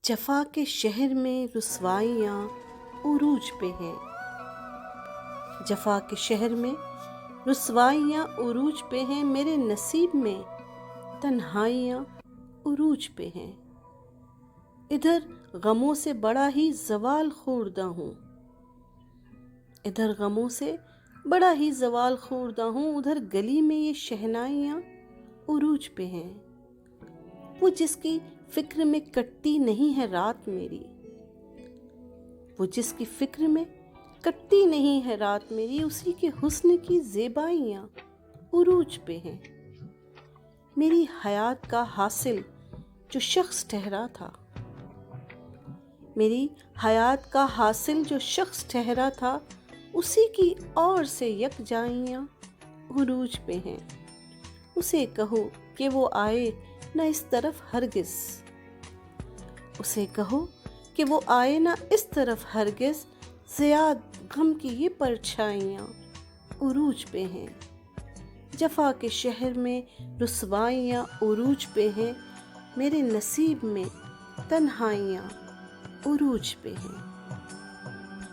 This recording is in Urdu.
جفا کے شہر میں رسوائیاں عروج پہ ہیں، جفا کے شہر میں رسوائیاں عروج پہ ہیں، میرے نصیب میں تنہائیاں عروج پہ ہیں۔ ادھر غموں سے بڑا ہی زوال خوردہ ہوں، ادھر غموں سے بڑا ہی زوال خوردہ ہوں، ادھر گلی میں یہ شہنائیاں عروج پہ ہیں۔ وہ جس کی فکر میں کٹتی نہیں ہے رات میری، وہ جس کی فکر میں کٹتی نہیں ہے رات میری، اسی کے حسن کی زیبائیاں عروج پہ ہیں۔ میری حیات کا حاصل جو شخص ٹھہرا تھا، میری حیات کا حاصل جو شخص ٹھہرا تھا، اسی کی اور سے یکجائیاں عروج پہ ہیں۔ اسے کہو کہ وہ آئے نہ اس طرف ہرگز، اسے کہو کہ وہ آئے نہ اس طرف ہرگز، زیاد غم کی یہ پرچھائیاں عروج پہ ہیں۔ جفا کے شہر میں رسوائیاں عروج پہ ہیں، میرے نصیب میں تنہائیاں عروج پہ ہیں۔